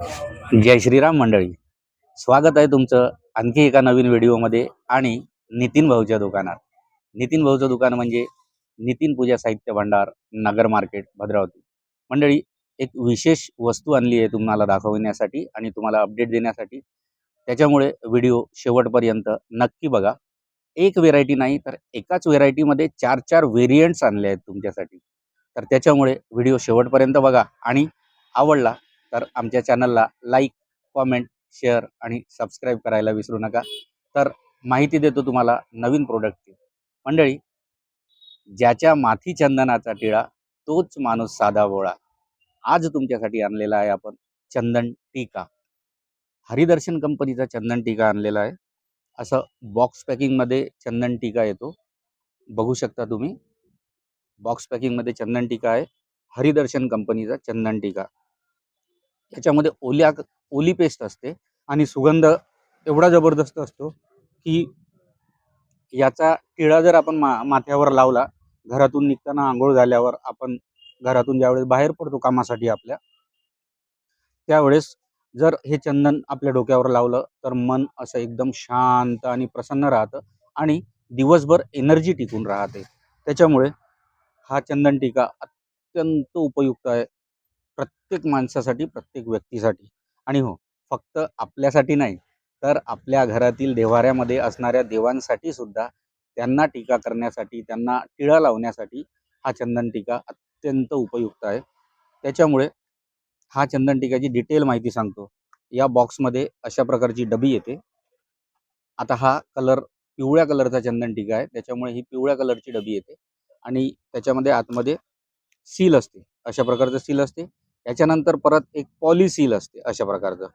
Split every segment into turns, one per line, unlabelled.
जय श्रीराम मंडळी, स्वागत आहे तुमचं आणखी एका नवीन व्हिडिओमध्ये आणि नितीन भाऊच्या दुकानात. नितीन भाऊचं दुकान म्हणजे नितीन पूजा साहित्य भांडार, नगर मार्केट, भद्रावती. मंडळी, एक विशेष वस्तू आणली आहे तुम्हाला दाखवण्यासाठी आणि तुम्हाला अपडेट देण्यासाठी. त्याच्यामुळे व्हिडिओ शेवटपर्यंत नक्की बघा. एक व्हेरायटी नाही तर एकाच व्हेरायटीमध्ये 4 व्हेरियंट्स आणले आहेत तुमच्यासाठी. तर त्याच्यामुळे व्हिडिओ शेवटपर्यंत बघा आणि आवडला तर आमच्या चॅनलला लाईक, कॉमेंट, शेअर आणि सबस्क्राईब करायला विसरू नका. तर माहिती देतो तुम्हाला नवीन प्रोडक्टची. मंडळी, ज्याच्या माथी चंदनाचा टिळा तोच माणूस साधा बोळा. आज तुमच्यासाठी आणलेला आहे आपण चंदन टीका. हरिदर्शन कंपनीचा चंदन टीका आणलेला आहे. असं बॉक्स पॅकिंगमध्ये चंदन टीका येतो, बघू शकता तुम्ही. बॉक्स पॅकिंगमध्ये चंदन टीका आहे, हरिदर्शन कंपनीचा चंदन टीका. याच्यामध्ये ओली पेस्ट असते आणि सुगंध एवढा जबरदस्त असतो की याचा टिळा जर आपण माथ्यावर लावला, घरातून निघताना आंघोळ झाल्यावर आपण घरातून ज्यावेळेस बाहेर पडतो कामासाठी आपल्या, त्यावेळेस जर हे चंदन आपल्या डोक्यावर लावलं तर मन असं एकदम शांत आणि प्रसन्न राहतं आणि दिवसभर एनर्जी टिकून राहते. त्याच्यामुळे हा चंदन टीका अत्यंत उपयुक्त आहे प्रत्येक माणसासाठी, प्रत्येक व्यक्तीसाठी. आणि हो, फक्त आपल्यासाठी नाही तर आपल्या घरातील देव्हाऱ्यामध्ये असणाऱ्या देवांसाठी सुद्धा, त्यांना टीका करण्यासाठी, त्यांना टिळा लावण्यासाठी हा चंदन टीका अत्यंत उपयुक्त आहे. त्याच्यामुळे हा चंदन टीकाची डिटेल माहिती सांगतो. या बॉक्समध्ये अशा प्रकारची डबी येते. आता हा कलर पिवळ्या कलरचा चंदन टीका आहे, त्याच्यामुळे ही पिवळ्या कलरची डबी येते आणि त्याच्यामध्ये आतमध्ये सील असते, अशा प्रकारचं सील असते. याच्यानंतर परत एक पॉलिसील असते अशा प्रकारचं.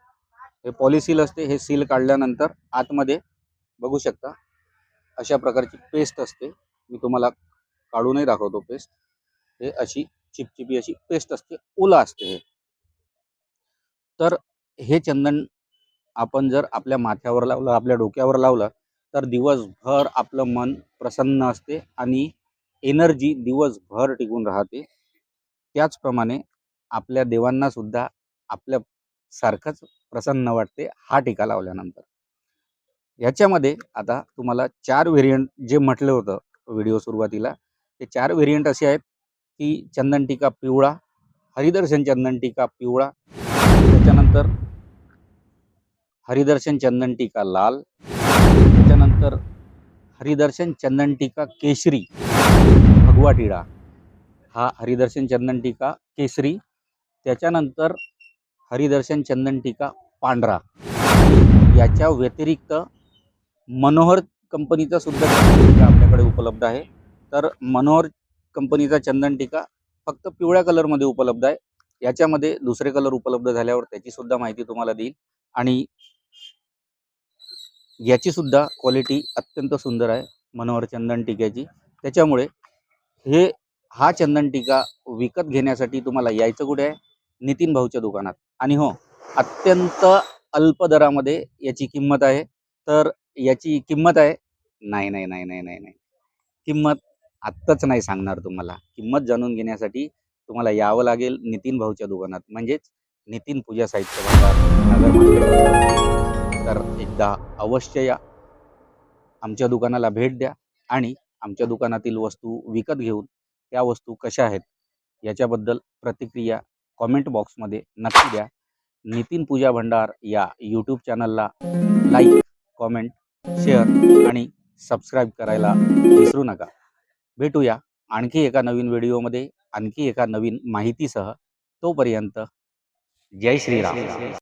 हे पॉलिसील असते. हे सील काढल्यानंतर आतमध्ये बघू शकता अशा प्रकारची पेस्ट असते. मी तुम्हाला काढूनही दाखवतो पेस्ट. हे अशी चिपचिपी अशी पेस्ट असते, ओला असते हे. तर हे चंदन आपण जर आपल्या माथ्यावर लावलं, आपल्या डोक्यावर लावलं, तर दिवसभर आपलं मन प्रसन्न असते आणि एनर्जी दिवसभर टिकून राहते. त्याचप्रमाणे आपल्या देवांना सुद्धा आपल्या सारखंच प्रसन्न वाटते हा टीका लावल्यानंतर. याच्यामध्ये आता तुम्हाला 4 व्हेरियंट जे म्हटलं होतं व्हिडिओ सुरुवातीला, ते 4 व्हेरियंट असे आहेत की चंदन टीका पिवळा, हरिदर्शन चंदन टीका पिवळा, त्याच्यानंतर हरिदर्शन चंदन टीका लाल, त्याच्यानंतर हरिदर्शन चंदन टीका केशरी, भगवा टिळा, हा हरिदर्शन चंदन टीका केसरी. त्याच्यानंतर हरिदर्शन चंदन टीका पांढरा. याच्या व्यतिरिक्त मनोहर कंपनीचा सुद्धा चंदन टीका आपल्याकडे उपलब्ध आहे. तर मनोहर कंपनीचा चंदन टीका फक्त पिवळ्या कलरमध्ये उपलब्ध आहे. याच्यामध्ये दुसरे कलर उपलब्ध झाल्यावर त्याची सुद्धा माहिती तुम्हाला देईल. आणि याची सुद्धा क्वालिटी अत्यंत सुंदर आहे मनोहर चंदन टीक्याची. त्याच्यामुळे हा चंदन टीका विकत घेण्यासाठी तुम्हाला यायचं कुठे आहे? नितीन भाऊच्या दुकानात. आणि हो, अत्यंत अल्प दरामध्ये याची किंमत आहे. तर याची किंमत आहे, नाही नाही नाही नाही नाही नाही किंमत आत्ताच नाही सांगणार तुम्हाला. किंमत जाणून घेण्यासाठी तुम्हाला यावं लागेल नितीन भाऊच्या दुकानात, म्हणजेच नितीन पूजा साहित्य भांडार, नगर मार्केट. तर एकदा अवश्य या, आमच्या दुकानाला भेट द्या आणि आमच्या दुकानातील वस्तू विकत घेऊन त्या वस्तू कशा आहेत याच्याबद्दल प्रतिक्रिया कॉमेंट बॉक्समध्ये नक्की द्या. नितीन पूजा भंडार या यूट्यूब चॅनलला लाईक, कॉमेंट, शेअर आणि सबस्क्राईब करायला विसरू नका. भेटूया आणखी एका नवीन व्हिडिओमध्ये, आणखी एका नवीन माहितीसह. तोपर्यंत जय श्रीराम.